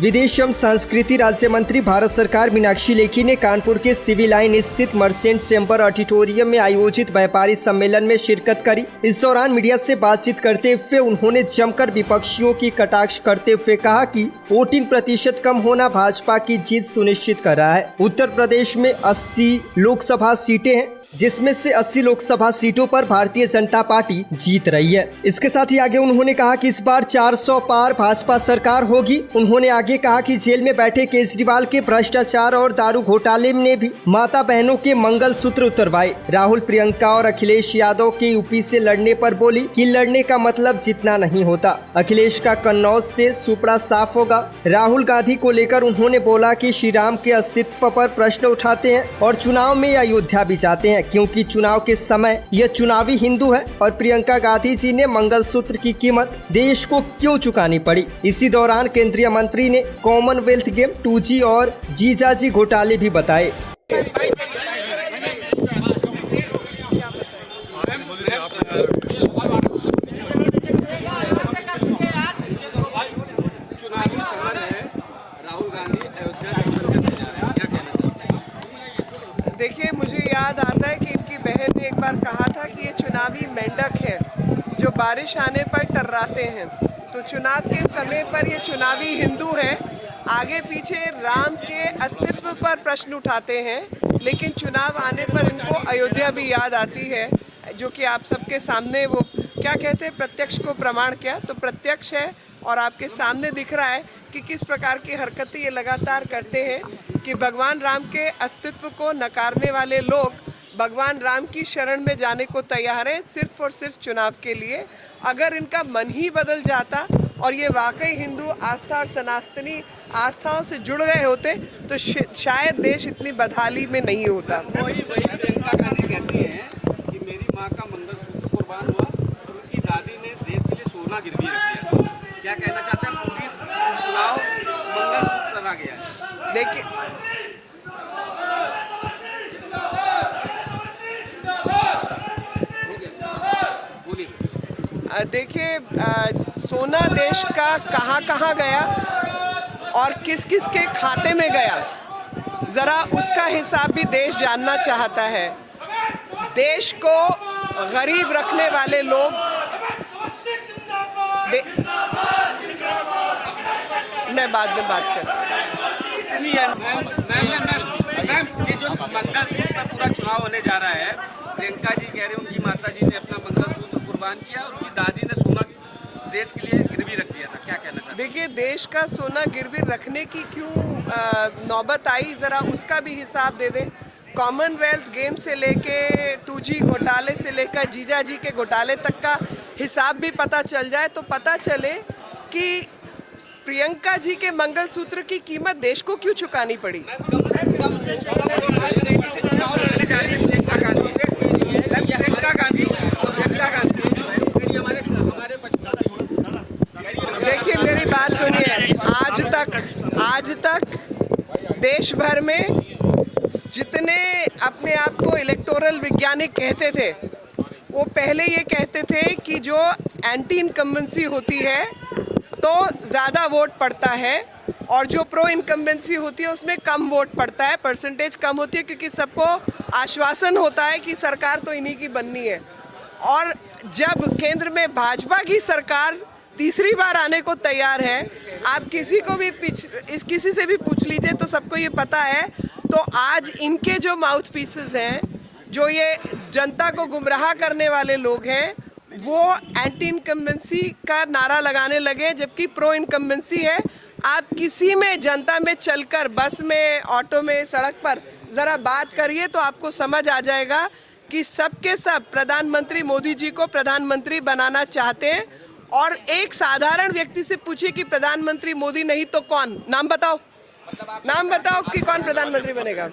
विदेश एवं संस्कृति राज्य मंत्री भारत सरकार मीनाक्षी लेखी ने कानपुर के सिविल लाइन स्थित मर्चेंट चैम्बर ऑडिटोरियम में आयोजित व्यापारी सम्मेलन में शिरकत करी। इस दौरान मीडिया से बातचीत करते हुए उन्होंने जमकर विपक्षियों की कटाक्ष करते हुए कहा कि वोटिंग प्रतिशत कम होना भाजपा की जीत सुनिश्चित कर रहा है। उत्तर प्रदेश में 80 लोकसभा सीटें हैं, जिसमें से 80 लोकसभा सीटों पर भारतीय जनता पार्टी जीत रही है। इसके साथ ही आगे उन्होंने कहा कि इस बार 400 पार भाजपा सरकार होगी। उन्होंने आगे कहा कि जेल में बैठे केजरीवाल के भ्रष्टाचार और दारू घोटाले ने भी माता बहनों के मंगलसूत्र उतरवाए। राहुल, प्रियंका और अखिलेश यादव के यूपी से लड़ने पर बोली कि लड़ने का मतलब जीतना नहीं होता। अखिलेश का कन्नौज से सुपड़ा साफ होगा। राहुल गांधी को लेकर उन्होंने बोला कि श्री राम के अस्तित्व पर प्रश्न उठाते हैं और चुनाव में अयोध्या भी जाते हैं, क्योंकि चुनाव के समय यह चुनावी हिंदू है। और प्रियंका गांधी जी ने मंगलसूत्र की कीमत देश को क्यों चुकानी पड़ी। इसी दौरान केंद्रीय मंत्री ने कॉमनवेल्थ गेम, 2G और जीजाजी घोटाले भी बताए। चुनावी सवाल है, राहुल गांधी अयोध्या दर्शन करने जा रहे हैं, क्या कहना चाहते हैं? देखिए, मुझे याद आता है कि इनकी बहन ने एक बार कहा था कि ये चुनावी मेंढक है जो बारिश आने पर टर्राते हैं। तो चुनाव के समय पर ये चुनावी हिंदू है, आगे पीछे राम के अस्तित्व पर प्रश्न उठाते हैं, लेकिन चुनाव आने पर इनको अयोध्या भी याद आती है, जो कि आप सबके सामने वो क्या कहते हैं, प्रत्यक्ष को प्रमाण क्या, तो प्रत्यक्ष है और आपके सामने दिख रहा है कि किस प्रकार की हरकतें ये लगातार करते हैं कि भगवान राम के अस्तित्व को नकारने वाले लोग भगवान राम की शरण में जाने को तैयार हैं, सिर्फ और सिर्फ चुनाव के लिए। अगर इनका मन ही बदल जाता और ये वाकई हिंदू आस्था और सनातनी आस्थाओं से जुड़ गए होते तो शायद देश इतनी बदहाली में नहीं होता। वही प्रियंका गांधी कहती हैं कि मेरी माँ का मंगलसूत्र कुर्बान हुआ और उनकी दादी ने इस देश के लिए सोना गिरवी रख दिया। क्या कहना चाहते हैं? पूरी चुनाव मंगलसूत्र रह गया है। देखिए, सोना देश का कहाँ कहाँ गया और किस किस के खाते में गया, ज़रा उसका हिसाब भी देश जानना चाहता है। देश को गरीब रखने वाले लोग मैं बाद में बात करूँ। मैम, ये जो मंगलसूत्र पर पूरा चुनाव होने जा रहा है, प्रियंका जी कह रहे हैं उनकी माता जी ने अपना मंगलसूत्र कुर्बान किया और उनकी दादी ने सोना देश के लिए गिरवी रख दिया था, क्या कहना चाहते हैं? देखिए, देश का सोना गिरवी रखने की क्यों नौबत आई, ज़रा उसका भी हिसाब दे दें। कॉमनवेल्थ गेम से लेके 2G घोटाले से लेकर जीजाजी के घोटाले तक का हिसाब भी पता चल जाए तो पता चले कि प्रियंका जी के मंगलसूत्र की कीमत देश को क्यों चुकानी पड़ी। देखिए, मेरी बात सुनिए, आज तक देश भर में जितने अपने आप को इलेक्टोरल वैज्ञानिक कहते थे, वो पहले ये कहते थे कि जो एंटी इनकम्बेंसी होती है तो ज़्यादा वोट पड़ता है और जो प्रो इनकम्बेंसी होती है उसमें कम वोट पड़ता है, परसेंटेज कम होती है, क्योंकि सबको आश्वासन होता है कि सरकार तो इन्हीं की बननी है। और जब केंद्र में भाजपा की सरकार तीसरी बार आने को तैयार है, आप किसी को भी किसी से भी पूछ लीजिए तो सबको ये पता है। तो आज इनके जो माउथ पीसेस हैं, जो ये जनता को गुमराह करने वाले लोग हैं, वो एंटी इनकम्बेंसी का नारा लगाने लगे, जबकि प्रो इनकम्बेंसी है। आप किसी में जनता में चलकर, बस में, ऑटो में, सड़क पर ज़रा बात करिए तो आपको समझ आ जाएगा कि सबके सब प्रधानमंत्री मोदी जी को प्रधानमंत्री बनाना चाहते हैं। और एक साधारण व्यक्ति से पूछिए कि प्रधानमंत्री मोदी नहीं तो कौन, नाम बताओ कि कौन प्रधानमंत्री बनेगा।